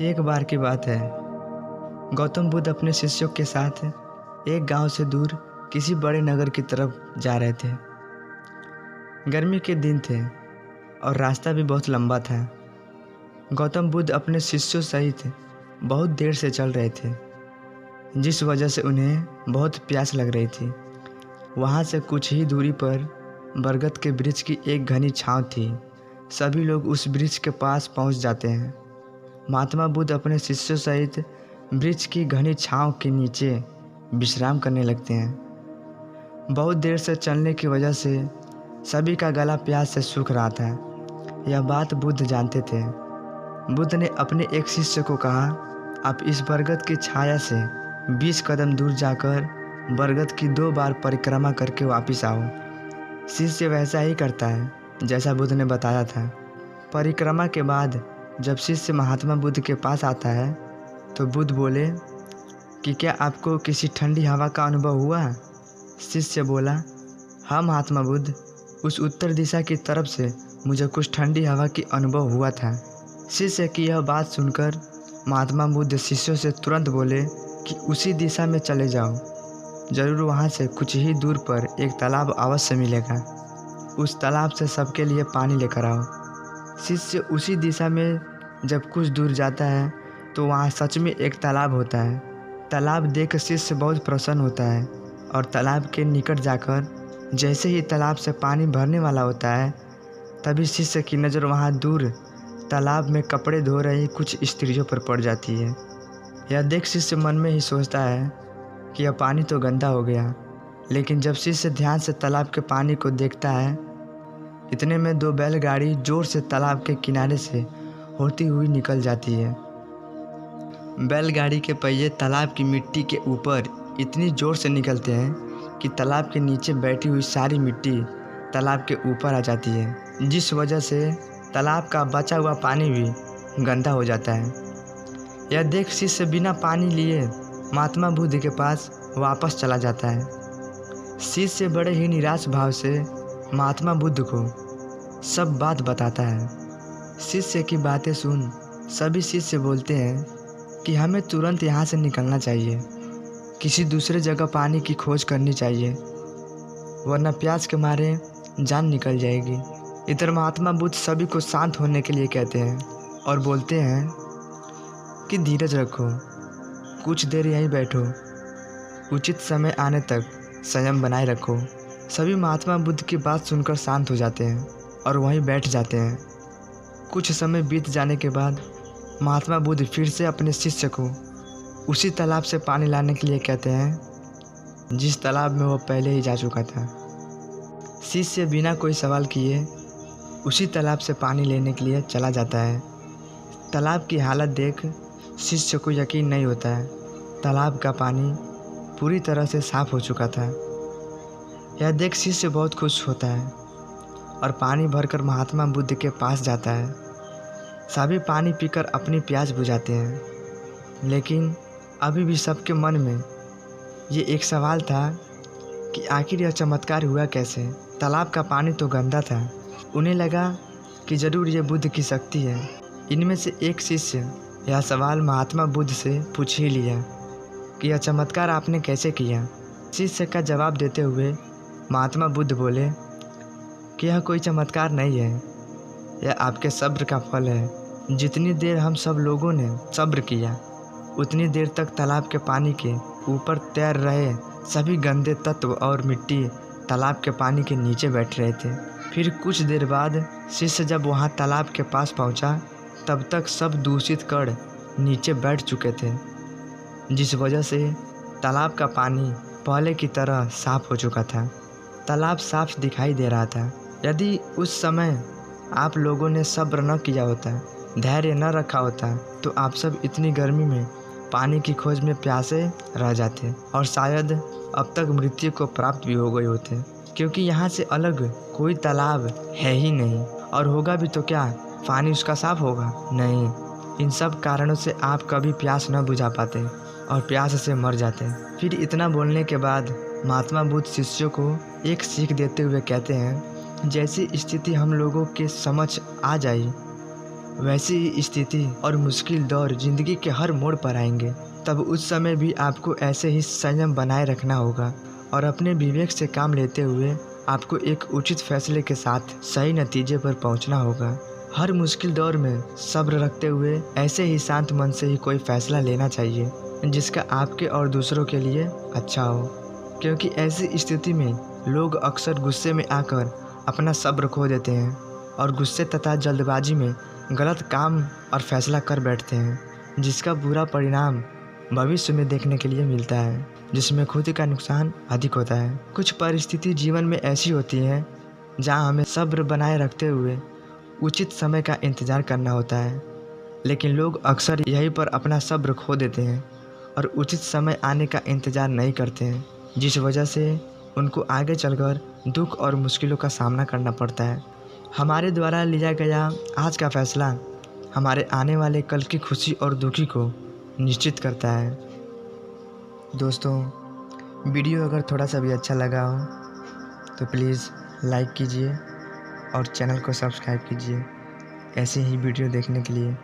एक बार की बात है। गौतम बुद्ध अपने शिष्यों के साथ एक गांव से दूर किसी बड़े नगर की तरफ जा रहे थे। गर्मी के दिन थे और रास्ता भी बहुत लंबा था। गौतम बुद्ध अपने शिष्यों सहित बहुत देर से चल रहे थे, जिस वजह से उन्हें बहुत प्यास लग रही थी। वहाँ से कुछ ही दूरी पर बरगद के वृक्ष की एक घनी छांव थी। सभी लोग उस वृक्ष के पास पहुँच जाते हैं। महात्मा बुद्ध अपने शिष्यों सहित वृक्ष की घनी छांव के नीचे विश्राम करने लगते हैं। बहुत देर से चलने की वजह से सभी का गला प्यास से सूख रहा था। यह बात बुद्ध जानते थे। बुद्ध ने अपने एक शिष्य को कहा, आप इस बरगद की छाया से 20 कदम दूर जाकर बरगद की 2 बार परिक्रमा करके वापस आओ। शिष्य वैसा ही करता है जैसा बुद्ध ने बताया था। परिक्रमा के बाद जब शिष्य महात्मा बुद्ध के पास आता है तो बुद्ध बोले कि क्या आपको किसी ठंडी हवा का अनुभव हुआ? शिष्य बोला, हाँ महात्मा बुद्ध, उस उत्तर दिशा की तरफ से मुझे कुछ ठंडी हवा की अनुभव हुआ था। शिष्य की यह बात सुनकर महात्मा बुद्ध शिष्यों से तुरंत बोले कि उसी दिशा में चले जाओ, जरूर वहाँ से कुछ ही दूर पर एक तालाब अवश्य मिलेगा। उस तालाब से सबके लिए पानी लेकर आओ। शिष्य उसी दिशा में जब कुछ दूर जाता है तो वहाँ सच में एक तालाब होता है। तालाब देख शिष्य बहुत प्रसन्न होता है और तालाब के निकट जाकर जैसे ही तालाब से पानी भरने वाला होता है तभी शिष्य की नज़र वहाँ दूर तालाब में कपड़े धो रही कुछ स्त्रियों पर पड़ जाती है। यह देख शिष्य मन में ही सोचता है कि यह पानी तो गंदा हो गया, लेकिन जब शिष्य ध्यान से तालाब के पानी को देखता है इतने में 2 बैलगाड़ी जोर से तालाब के किनारे से होती हुई निकल जाती है। बैलगाड़ी के पहिए तालाब की मिट्टी के ऊपर इतनी जोर से निकलते हैं कि तालाब के नीचे बैठी हुई सारी मिट्टी तालाब के ऊपर आ जाती है, जिस वजह से तालाब का बचा हुआ पानी भी गंदा हो जाता है। यह देख शिष्य बिना पानी लिए महात्मा बुद्ध के पास वापस चला जाता है। शिष्य बड़े ही निराश भाव से महात्मा बुद्ध को सब बात बताता है। शिष्य की बातें सुन सभी शिष्य बोलते हैं कि हमें तुरंत यहाँ से निकलना चाहिए, किसी दूसरे जगह पानी की खोज करनी चाहिए, वरना प्यास के मारे जान निकल जाएगी। इधर महात्मा बुद्ध सभी को शांत होने के लिए कहते हैं और बोलते हैं कि धीरज रखो, कुछ देर यहीं बैठो, उचित समय आने तक संयम बनाए रखो। सभी महात्मा बुद्ध की बात सुनकर शांत हो जाते हैं और वहीं बैठ जाते हैं। कुछ समय बीत जाने के बाद महात्मा बुद्ध फिर से अपने शिष्य को उसी तालाब से पानी लाने के लिए कहते हैं जिस तालाब में वो पहले ही जा चुका था। शिष्य बिना कोई सवाल किए उसी तालाब से पानी लेने के लिए चला जाता है। तालाब की हालत देख शिष्य को यकीन नहीं होता है। तालाब का पानी पूरी तरह से साफ हो चुका था। यह देख शिष्य बहुत खुश होता है और पानी भरकर महात्मा बुद्ध के पास जाता है। सभी पानी पीकर अपनी प्यास बुझाते हैं, लेकिन अभी भी सबके मन में ये एक सवाल था कि आखिर यह चमत्कार हुआ कैसे। तालाब का पानी तो गंदा था। उन्हें लगा कि ज़रूर ये बुद्ध की शक्ति है। इनमें से एक शिष्य यह सवाल महात्मा बुद्ध से पूछ ही लिया कि यह चमत्कार आपने कैसे किया। शिष्य का जवाब देते हुए महात्मा बुद्ध बोले कि यह कोई चमत्कार नहीं है, यह आपके सब्र का फल है। जितनी देर हम सब लोगों ने सब्र किया उतनी देर तक तालाब के पानी के ऊपर तैर रहे सभी गंदे तत्व और मिट्टी तालाब के पानी के नीचे बैठ रहे थे। फिर कुछ देर बाद शिष्य जब वहाँ तालाब के पास पहुँचा तब तक सब दूषित कण नीचे बैठ चुके थे, जिस वजह से तालाब का पानी पहले की तरह साफ हो चुका था। तालाब साफ दिखाई दे रहा था। यदि उस समय आप लोगों ने सब्र न किया होता, धैर्य न रखा होता, तो आप सब इतनी गर्मी में पानी की खोज में प्यासे रह जाते और शायद अब तक मृत्यु को प्राप्त भी हो गए होते, क्योंकि यहाँ से अलग कोई तालाब है ही नहीं, और होगा भी तो क्या पानी उसका साफ होगा? नहीं। इन सब कारणों से आप कभी प्यास न बुझा पाते और प्यास से मर जाते। फिर इतना बोलने के बाद महात्मा बुद्ध शिष्यों को एक सीख देते हुए कहते हैं, जैसी स्थिति हम लोगों के समझ आ जाए वैसी ही स्थिति और मुश्किल दौर जिंदगी के हर मोड़ पर आएंगे। तब उस समय भी आपको ऐसे ही संयम बनाए रखना होगा और अपने विवेक से काम लेते हुए आपको एक उचित फैसले के साथ सही नतीजे पर पहुंचना होगा। हर मुश्किल दौर में सब्र रखते हुए ऐसे ही शांत मन से ही कोई फैसला लेना चाहिए जिसका आपके और दूसरों के लिए अच्छा हो, क्योंकि ऐसी स्थिति में लोग अक्सर गुस्से में आकर अपना सब्र खो देते हैं और गुस्से तथा जल्दबाजी में गलत काम और फैसला कर बैठते हैं, जिसका बुरा परिणाम भविष्य में देखने के लिए मिलता है, जिसमें खुद का नुकसान अधिक होता है। कुछ परिस्थिति जीवन में ऐसी होती हैं जहां हमें सब्र बनाए रखते हुए उचित समय का इंतज़ार करना होता है, लेकिन लोग अक्सर यहीं पर अपना सब्र खो देते हैं और उचित समय आने का इंतज़ार नहीं करते हैं, जिस वजह से उनको आगे चलकर दुख और मुश्किलों का सामना करना पड़ता है। हमारे द्वारा लिया गया आज का फैसला हमारे आने वाले कल की खुशी और दुखी को निश्चित करता है। दोस्तों, वीडियो अगर थोड़ा सा भी अच्छा लगा हो तो प्लीज़ लाइक कीजिए और चैनल को सब्सक्राइब कीजिए ऐसे ही वीडियो देखने के लिए।